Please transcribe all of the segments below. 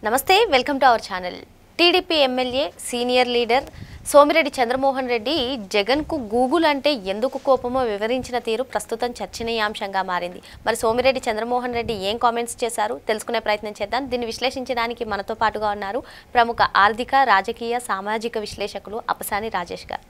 నమస్తే welcome to our channel. TDP MLA senior leader Somireddy Chandramohan Reddy జగన్కు Google అంటే ఎందుకు కోపమో వివరించిన తీరు ప్రస్తుతం చర్చనీయాంశంగా మారింది. మరి సోమిరెడ్డి చంద్రమోహన్ రెడ్డి ఏం కామెంట్స్ చేశారు తెలుసుకునే ప్రయత్నం చేద్దాం. దీన్ని విశ్లేషించడానికి మనతో పాటుగా ఉన్నారు ప్రముఖ ఆర్థిక రాజకీయ సామాజిక విశ్లేషకులు అపసాని రాజేష్ గారు.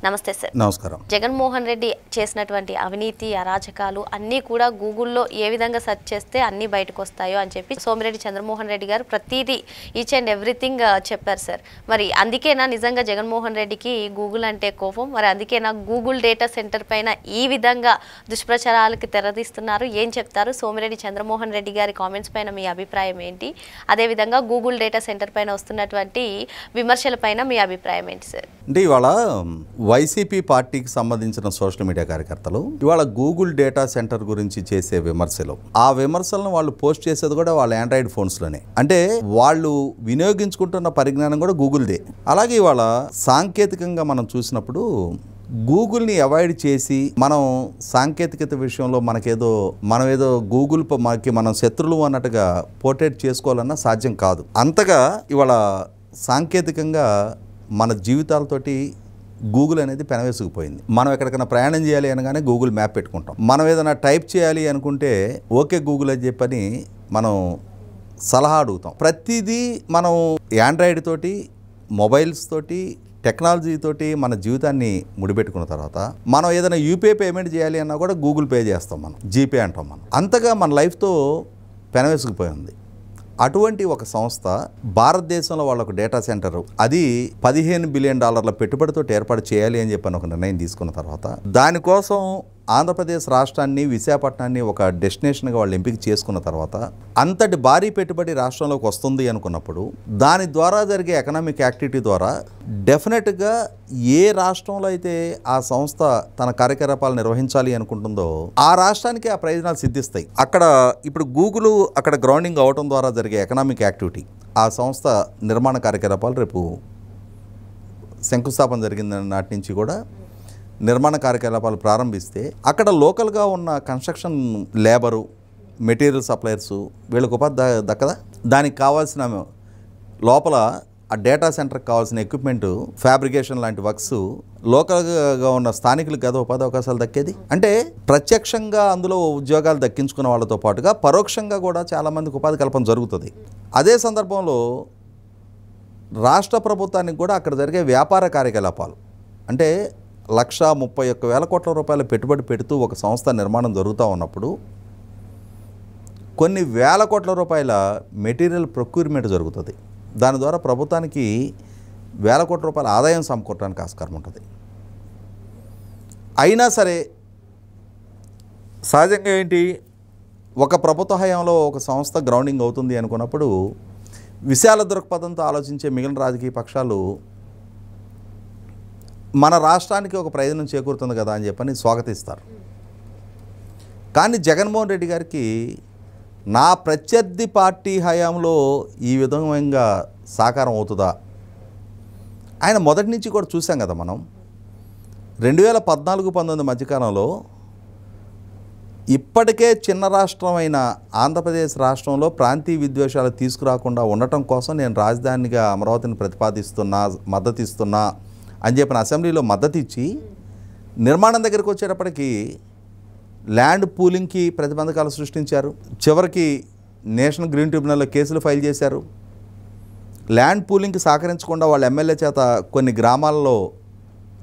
నమస్తే సార్. నమస్కారం. జగన్మోహన్ రెడ్డి చేసినటువంటి అవినీతి అరాచకాలు అన్నీ కూడా గూగుల్లో ఏ విధంగా సెర్చ్ చేస్తే అన్నీ బయటకు వస్తాయో అని చెప్పి సోమిరెడ్డి చంద్రమోహన్ రెడ్డి గారు ప్రతిదీ ఈచ్ అండ్ ఎవ్రీథింగ్ చెప్పారు సార్. మరి అందుకేనా నిజంగా జగన్మోహన్ రెడ్డికి గూగుల్ అంటే కోపం? మరి అందుకేనా గూగుల్ డేటా సెంటర్ పైన ఈ విధంగా దుష్ప్రచారాలకు తెరదీస్తున్నారు? ఏం చెప్తారు? సోమిరెడ్డి చంద్రమోహన్ రెడ్డి గారి కామెంట్స్ పైన మీ అభిప్రాయం ఏంటి? అదేవిధంగా గూగుల్ డేటా సెంటర్ పైన వస్తున్నటువంటి విమర్శల పైన మీ అభిప్రాయం ఏంటి సార్? అంటే ఇవాళ వైసీపీ పార్టీకి సంబంధించిన సోషల్ మీడియా కార్యకర్తలు ఇవాళ గూగుల్ డేటా సెంటర్ గురించి చేసే విమర్శలు, ఆ విమర్శలను వాళ్ళు పోస్ట్ చేసేది కూడా వాళ్ళ ఆండ్రాయిడ్ ఫోన్స్లోనే. అంటే వాళ్ళు వినియోగించుకుంటున్న పరిజ్ఞానం కూడా గూగుల్దే. అలాగే ఇవాళ సాంకేతికంగా మనం చూసినప్పుడు గూగుల్ని అవాయిడ్ చేసి మనం సాంకేతికత విషయంలో మనం ఏదో గూగుల్ మనం శత్రులు అన్నట్టుగా పోర్ట్రేట్ చేసుకోవాలన్నా సాధ్యం కాదు. అంతగా ఇవాళ సాంకేతికంగా మన జీవితాలతోటి గూగుల్ అనేది పెనవేసుకుపోయింది. మనం ఎక్కడికైనా ప్రయాణం చేయాలి అనగానే గూగుల్ మ్యాప్ పెట్టుకుంటాం. మనం ఏదైనా టైప్ చేయాలి అనుకుంటే ఓకే గూగుల్ అని చెప్పని మనం సలహా అడుగుతాం. ప్రతిదీ మనం ఆండ్రాయిడ్ తోటి, మొబైల్స్ తోటి, టెక్నాలజీ తోటి మన జీవితాన్ని ముడిపెట్టుకున్న తర్వాత మనం ఏదైనా యూపీఐ పేమెంట్ చేయాలి అన్నా కూడా గూగుల్ పే చేస్తాం, మనం జీపే అంటాం. మనం అంతగా మన లైఫ్తో పెనవేసుకుపోయి ఉంది. అటువంటి ఒక సంస్థ భారతదేశంలో వాళ్ళ ఒక డేటా సెంటర్, అది $15 బిలియన్ పెట్టుబడితో ఏర్పాటు చేయాలి అని చెప్పని ఒక నిర్ణయం తీసుకున్న తర్వాత దానికోసం ఆంధ్రప్రదేశ్ రాష్ట్రాన్ని, విశాఖపట్నాన్ని ఒక డెస్టినేషన్గా వాళ్ళు ఎంపిక చేసుకున్న తర్వాత అంతటి భారీ పెట్టుబడి రాష్ట్రంలోకి వస్తుంది అనుకున్నప్పుడు దాని ద్వారా జరిగే ఎకనామిక్ యాక్టివిటీ ద్వారా డెఫినెట్గా ఏ రాష్ట్రంలో అయితే ఆ సంస్థ తన కార్యకలాపాలు నిర్వహించాలి అనుకుంటుందో ఆ రాష్ట్రానికి ఆ ప్రయోజనాలు సిద్ధిస్తాయి. అక్కడ ఇప్పుడు గూగుల్ అక్కడ గ్రౌండింగ్ అవటం ద్వారా జరిగే ఎకనామిక్ యాక్టివిటీ, ఆ సంస్థ నిర్మాణ కార్యకలాపాలు రేపు శంకుస్థాపన జరిగిన నాటి నుంచి కూడా నిర్మాణ కార్యకలాపాలు ప్రారంభిస్తే అక్కడ లోకల్గా ఉన్న కన్స్ట్రక్షన్ లేబరు, మెటీరియల్ సప్లయర్సు వీళ్ళకి ఉపాధి దక్కదా? దానికి కావాల్సిన లోపల ఆ డేటా సెంటర్కి కావాల్సిన ఎక్విప్మెంటు, ఫ్యాబ్రికేషన్ లాంటి వర్క్స్ లోకల్గా ఉన్న స్థానికులకు కదా ఉపాధి అవకాశాలు దక్కేది. అంటే ప్రత్యక్షంగా అందులో ఉద్యోగాలు దక్కించుకున్న వాళ్ళతో పాటుగా పరోక్షంగా కూడా చాలామందికి ఉపాధి కల్పన జరుగుతుంది. అదే సందర్భంలో రాష్ట్ర ప్రభుత్వానికి కూడా అక్కడ జరిగే వ్యాపార కార్యకలాపాలు, అంటే ₹131,000 పెట్టుబడి పెడుతూ ఒక సంస్థ నిర్మాణం జరుగుతూ ఉన్నప్పుడు కొన్ని వేల కోట్ల రూపాయల మెటీరియల్ ప్రొక్యూర్మెంట్ జరుగుతుంది. దాని ద్వారా ప్రభుత్వానికి వేల కోట్ల రూపాయల ఆదాయం సమకూరడానికి ఆస్కారం ఉంటుంది. అయినా సరే సహజంగా ఏంటి, ఒక ప్రభుత్వ హయాంలో ఒక సంస్థ గ్రౌండింగ్ అవుతుంది అనుకున్నప్పుడు విశాల దృక్పథంతో ఆలోచించే మిగిలిన రాజకీయ పక్షాలు మన రాష్ట్రానికి ఒక ప్రయోజనం చేకూరుతుంది కదా అని చెప్పని స్వాగతిస్తారు. కానీ జగన్మోహన్ రెడ్డి గారికి నా ప్రత్యర్థి పార్టీ హయాంలో ఈ విధంగా సాకారం అవుతుందా? ఆయన మొదటి నుంచి కూడా చూసాం కదా మనం. 2014-19 మధ్యకాలంలో ఇప్పటికే చిన్న రాష్ట్రమైన ఆంధ్రప్రదేశ్ రాష్ట్రంలో ప్రాంతీయ విద్వేషాలు తీసుకురాకుండా ఉండటం కోసం నేను రాజధానిగా అమరావతిని మద్దతిస్తున్నా అని చెప్పిన అసెంబ్లీలో మద్దతు ఇచ్చి నిర్మాణం దగ్గరికి వచ్చేటప్పటికి ల్యాండ్ పూలింగ్కి ప్రతిబంధకాలు సృష్టించారు. చివరికి నేషనల్ గ్రీన్ ట్రిబ్యునల్లో కేసులు ఫైల్ చేశారు. ల్యాండ్ పూలింగ్కి సహకరించకుండా వాళ్ళ ఎమ్మెల్యే చేత కొన్ని గ్రామాల్లో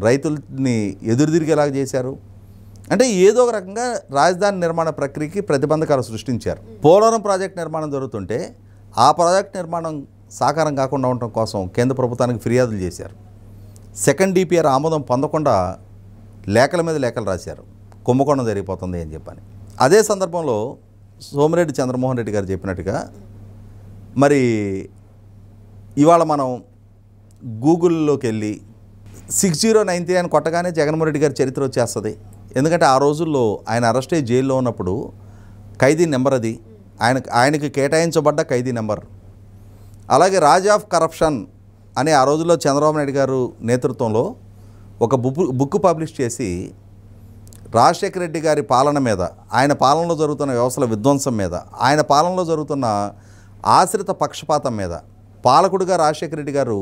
రైతుల్ని ఎదురుదిరిగేలాగా చేశారు. అంటే ఏదో ఒక రకంగా రాజధాని నిర్మాణ ప్రక్రియకి ప్రతిబంధకాలు సృష్టించారు. పోలవరం ప్రాజెక్ట్ నిర్మాణం జరుగుతుంటే ఆ ప్రాజెక్ట్ నిర్మాణం సాకారం కాకుండా ఉండటం కోసం కేంద్ర ప్రభుత్వానికి ఫిర్యాదులు చేశారు. సెకండ్ డిపిఆర్ ఆమోదం పొందకుండా లేఖల మీద లేఖలు రాశారు, కుంభకోణం జరిగిపోతుంది అని చెప్పని. అదే సందర్భంలో సోమిరెడ్డి చంద్రమోహన్ రెడ్డి గారు చెప్పినట్టుగా మరి ఇవాళ మనం గూగుల్లోకి వెళ్ళి 6093 అని కొట్టగానే జగన్మోహన్ రెడ్డి గారి చరిత్ర వచ్చేస్తుంది. ఎందుకంటే ఆ రోజుల్లో ఆయన అరెస్ట్ అయ్యి జైల్లో ఉన్నప్పుడు ఖైదీ నెంబర్ అది ఆయనకి కేటాయించబడ్డ ఖైదీ నెంబర్. అలాగే రాజ్ ఆఫ్ కరప్షన్ అని ఆ రోజుల్లో చంద్రబాబు నాయుడు గారు నేతృత్వంలో ఒక బుక్ పబ్లిష్ చేసి రాజశేఖర రెడ్డి గారి పాలన మీద, ఆయన పాలనలో జరుగుతున్న వ్యవస్థల విధ్వంసం మీద, ఆయన పాలనలో జరుగుతున్న ఆశ్రిత పక్షపాతం మీద పాలకుడిగా రాజశేఖర రెడ్డి గారు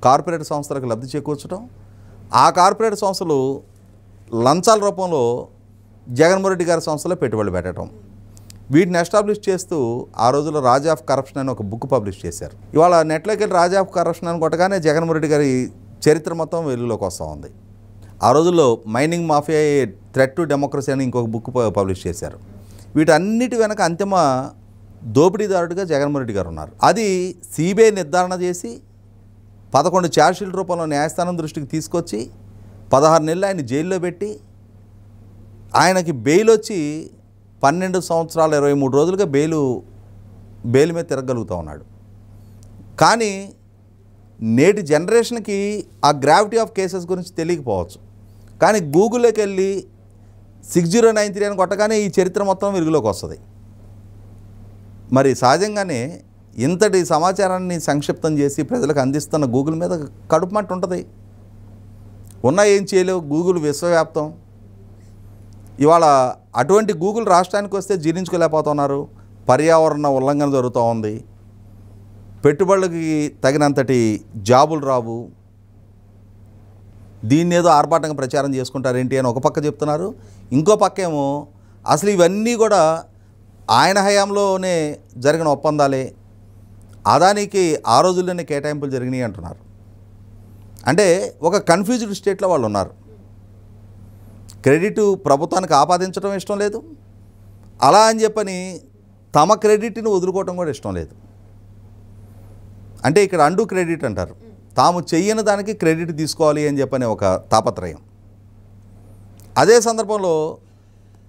కార్పొరేట్ సంస్థలకు లబ్ధి చేకూర్చడం, ఆ కార్పొరేట్ సంస్థలు లంచాల రూపంలో జగన్మోహన్ రెడ్డి గారి సంస్థలో పెట్టుబడులు పెట్టడం, వీటిని ఎస్టాబ్లిష్ చేస్తూ ఆ రోజుల్లో రాజ్ ఆఫ్ కరప్షన్ అని ఒక బుక్ పబ్లిష్ చేశారు. ఇవాళ నెట్లోకి వెళ్ళి రాజ్ ఆఫ్ కరప్షన్ అని కొట్టగానే జగన్మోహన్ రెడ్డి గారి చరిత్ర మొత్తం వెలుగులోకి వస్తూ ఉంది. ఆ రోజుల్లో mining mafia threat to democracy అని ఇంకొక బుక్ పబ్లిష్ చేశారు. వీటన్నిటి వెనక అంతిమ దోపిడీదారుడిగా జగన్మోహన్ రెడ్డి గారు ఉన్నారు. అది సిబిఐ నిర్ధారణ చేసి 11 ఛార్జ్షీట్ రూపంలో న్యాయస్థానం దృష్టికి తీసుకొచ్చి 16 నెలలు ఆయన జైల్లో పెట్టి ఆయనకి బెయిల్ వచ్చి 12 సంవత్సరాల 23 రోజులుగా బెయిల్ మీద తిరగలుగుతూ ఉన్నాడు. కానీ నేటి జనరేషన్కి ఆ గ్రావిటీ ఆఫ్ కేసెస్ గురించి తెలియకపోవచ్చు. కానీ గూగుల్లోకి వెళ్ళి 6093 అని కొట్టగానే ఈ చరిత్ర మొత్తం వెలుగులోకి వస్తుంది. మరి సహజంగానే ఇంతటి సమాచారాన్ని సంక్షిప్తం చేసి ప్రజలకు అందిస్తున్న గూగుల్ మీద కడుపు మంట ఉంటుంది. ఉన్నా ఏం చేయలేవు, గూగుల్ విశ్వవ్యాప్తం. ఇవాళ అటువంటి గూగుల్ రాష్ట్రానికి వస్తే జీర్ణించుకోలేకపోతున్నారు. పర్యావరణ ఉల్లంఘన జరుగుతూ ఉంది, పెట్టుబడులకి తగినంతటి జాబులు రావు, దీన్ని ఏదో ఆర్భాటంగా ప్రచారం చేసుకుంటారేంటి అని ఒక పక్క చెప్తున్నారు. ఇంకో పక్క ఏమో అసలు ఇవన్నీ కూడా ఆయన హయాంలోనే జరిగిన ఒప్పందాలే, అదానికి ఆ రోజుల్లోనే కేటాయింపులు జరిగినాయి అంటున్నారు. అంటే ఒక కన్ఫ్యూజ్డ్ స్టేట్లో వాళ్ళు ఉన్నారు. క్రెడిట్ ప్రభుత్వానికి ఆపాదించడం ఇష్టం లేదు, అలా అని చెప్పని తమ క్రెడిట్ని వదులుకోవటం కూడా ఇష్టం లేదు. అంటే ఇక్కడ అండు క్రెడిట్ అంటారు, తాము చెయ్యని దానికి క్రెడిట్ తీసుకోవాలి అని చెప్పని ఒక తాపత్రయం. అదే సందర్భంలో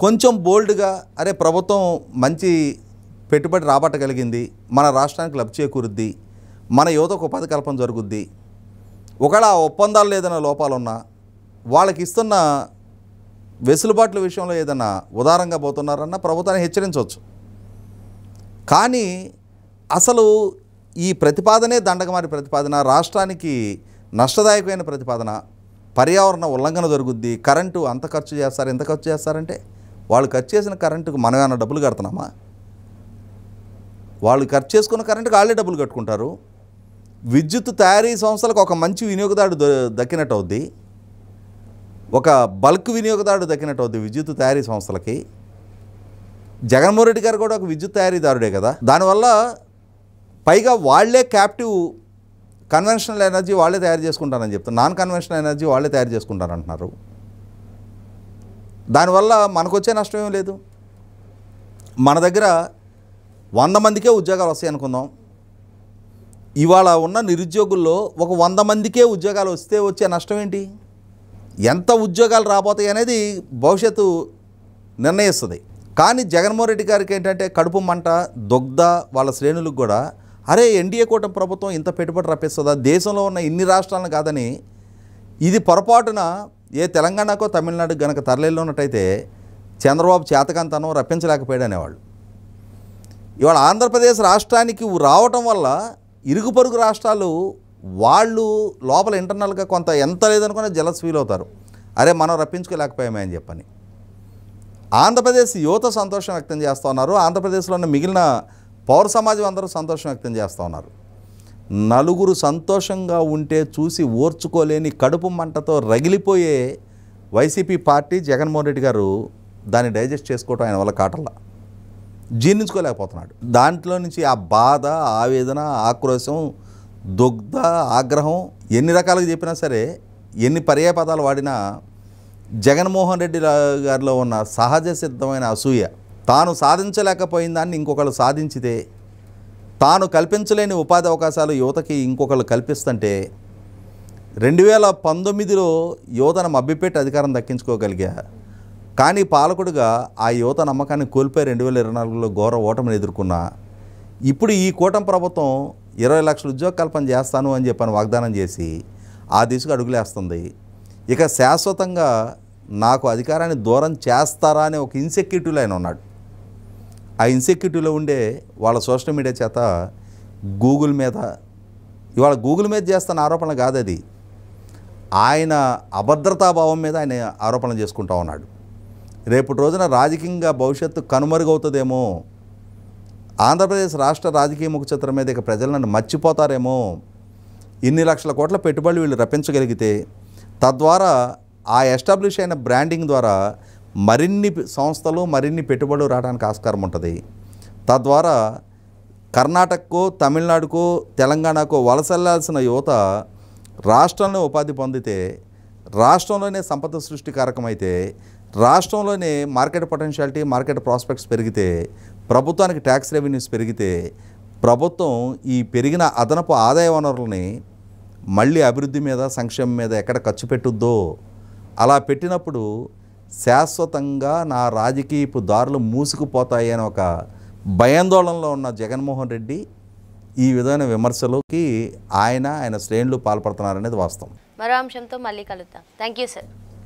కొంచెం బోల్డ్గా అరే ప్రభుత్వం మంచి పెట్టుబడి రాబట్టగలిగింది, మన రాష్ట్రానికి లబ్ధి చేకూరుద్ది, మన యువతకు ఉపాధి కల్పన జరుగుద్ది, ఒకవేళ ఆ ఒప్పందాలు ఏదైనా లోపాలున్నా వాళ్ళకి ఇస్తున్న వెసులుబాట్ల విషయంలో ఏదైనా ఉదారంగా పోతున్నారన్న ప్రభుత్వాన్ని హెచ్చరించవచ్చు. కానీ అసలు ఈ ప్రతిపాదనే దండగమారి ప్రతిపాదన, రాష్ట్రానికి నష్టదాయకమైన ప్రతిపాదన, పర్యావరణ ఉల్లంఘన జరుగుద్ది, కరెంటు అంత ఖర్చు చేస్తారు ఎంత ఖర్చు చేస్తారంటే వాళ్ళు ఖర్చు చేసిన కరెంటుకు మనం ఏమైనా డబ్బులు కడుతున్నామా? వాళ్ళు ఖర్చు చేసుకున్న కరెంటుకు వాళ్ళే డబ్బులు కట్టుకుంటారు. విద్యుత్ తయారీ సంస్థలకు ఒక మంచి వినియోగదారుడు దక్కినట్టు అవుద్ది, ఒక బల్క్ వినియోగదారుడు దక్కినట్టు అవుద్ది విద్యుత్ తయారీ సంస్థలకి. జగన్మోహన్ రెడ్డి గారు కూడా ఒక విద్యుత్ తయారీదారుడే కదా. దానివల్ల పైగా వాళ్లే క్యాప్టివ్ కన్వెన్షనల్ ఎనర్జీ వాళ్ళే తయారు చేసుకుంటారని చెప్తారు, నాన్ కన్వెన్షనల్ ఎనర్జీ వాళ్ళే తయారు చేసుకుంటారంటున్నారు. దానివల్ల మనకు వచ్చే నష్టం ఏమీ లేదు. మన దగ్గర 100 మందికే ఉద్యోగాలు వస్తాయి అనుకుందాం. ఇవాళ ఉన్న నిరుద్యోగుల్లో ఒక 100 మందికే ఉద్యోగాలు వస్తే వచ్చే నష్టం ఏంటి? ఎంత ఉద్యోగాలు రాబోతాయి అనేది భవిష్యత్తు నిర్ణయిస్తుంది. కానీ జగన్మోహన్ రెడ్డి గారికి ఏంటంటే కడుపు మంట, దొగ్ధ వాళ్ళ శ్రేణులకు కూడా అరే ఎన్డీఏ కూటమి ప్రభుత్వం ఇంత పెట్టుబడి రప్పిస్తుందా, దేశంలో ఉన్న ఇన్ని రాష్ట్రాలను కాదని, ఇది పొరపాటున ఏ తెలంగాణకో తమిళనాడుకు గనక తరలిల్లున్నట్టయితే చంద్రబాబు చేతకంతనం రప్పించలేకపోయాడు అనేవాళ్ళు. ఇవాళ ఆంధ్రప్రదేశ్ రాష్ట్రానికి రావటం వల్ల ఇరుగు పొరుగు రాష్ట్రాలు వాళ్ళు లోపల ఇంటర్నల్గా కొంత ఎంత లేదనుకున్నా జలస్ ఫీల్ అవుతారు, అరే మనం రప్పించుకోలేకపోయామే అని చెప్పని. ఆంధ్రప్రదేశ్ యువత సంతోషం వ్యక్తం చేస్తూ ఉన్నారు, ఆంధ్రప్రదేశ్లో ఉన్న మిగిలిన పౌర సమాజం అందరూ సంతోషం వ్యక్తం చేస్తూ ఉన్నారు. నలుగురు సంతోషంగా ఉంటే చూసి ఓర్చుకోలేని కడుపు మంటతో రగిలిపోయే వైసీపీ పార్టీ జగన్మోహన్ రెడ్డి గారు దాన్ని డైజెస్ట్ చేసుకోవటం ఆయన వల్ల కాటల్లా జీర్ణించుకోలేకపోతున్నాడు. దాంట్లో నుంచి ఆ బాధ, ఆవేదన, ఆక్రోశం, దుగ్ధ, ఆగ్రహం ఎన్ని రకాలుగా చెప్పినా సరే, ఎన్ని పర్యాయ పదాలు వాడినా జగన్మోహన్ రెడ్డి గారిలో ఉన్న సహజ సిద్ధమైన అసూయ, తాను సాధించలేకపోయిన దాన్ని ఇంకొకళ్ళు సాధించితే, తాను కల్పించలేని ఉపాధి అవకాశాలు యువతకి ఇంకొకళ్ళు కల్పిస్తుంటే 2019లో యువతను మభ్యపెట్టి అధికారం దక్కించుకోగలిగా. కానీ పాలకుడుగా ఆ యువత నమ్మకాన్ని కోల్పోయి 2024లో ఘోర ఓటమిని ఎదుర్కొన్నా. ఇప్పుడు ఈ కూటమి ప్రభుత్వం 20 లక్షల ఉద్యోగ కల్పన చేస్తాను అని చెప్పని వాగ్దానం చేసి ఆ దిశగా అడుగులేస్తుంది. ఇక శాశ్వతంగా నాకు అధికారాన్ని దూరం చేస్తారా అనే ఒక ఇన్సెక్యూరిటీలో ఆయన ఉన్నాడు. ఆ ఇన్సెక్యూరిటీలో ఉండే వాళ్ళ సోషల్ మీడియా చేత గూగుల్ మీద, ఇవాళ గూగుల్ మీద చేస్తున్న ఆరోపణలు కాదు, అది ఆయన అభద్రతాభావం మీద ఆయన ఆరోపణలు చేసుకుంటూ ఉన్నాడు. రేపటి రోజున రాజకీయంగా భవిష్యత్తు కనుమరుగవుతుందేమో ఆంధ్రప్రదేశ్ రాష్ట్ర రాజకీయ ముఖ చిత్రం మీద ఇక ప్రజలు నన్ను మర్చిపోతారేమో, ఇన్ని లక్షల కోట్ల పెట్టుబడులు వీళ్ళు రప్పించగలిగితే తద్వారా ఆ ఎస్టాబ్లిష్ అయిన బ్రాండింగ్ ద్వారా మరిన్ని సంస్థలు మరిన్ని పెట్టుబడులు రావడానికి ఆస్కారం ఉంటుంది. తద్వారా కర్ణాటకకో తమిళనాడుకో తెలంగాణకో వలసెళ్లాల్సిన యువత రాష్ట్రంలో ఉపాధి పొందితే, రాష్ట్రంలోనే సంపద సృష్టికారకమైతే, రాష్ట్రంలోనే మార్కెట్ పొటెన్షియాలిటీ మార్కెట్ ప్రాస్పెక్ట్స్ పెరిగితే, ప్రభుత్వానికి ట్యాక్స్ రెవెన్యూస్ పెరిగితే ప్రభుత్వం ఈ పెరిగిన అదనపు ఆదాయ వనరులని మళ్ళీ అభివృద్ధి మీద సంక్షేమం మీద ఎక్కడ ఖర్చు పెట్టుద్దో, అలా పెట్టినప్పుడు శాశ్వతంగా నా రాజకీయపు దారులు మూసుకుపోతాయి అని ఒక భయాందోళనలో ఉన్న జగన్మోహన్ రెడ్డి ఈ విధమైన విమర్శలోకి ఆయన శ్రేణులు పాల్పడుతున్నారనేది వాస్తవం. మరో అంశంతో మళ్ళీ కలుద్దాం. Thank you sir.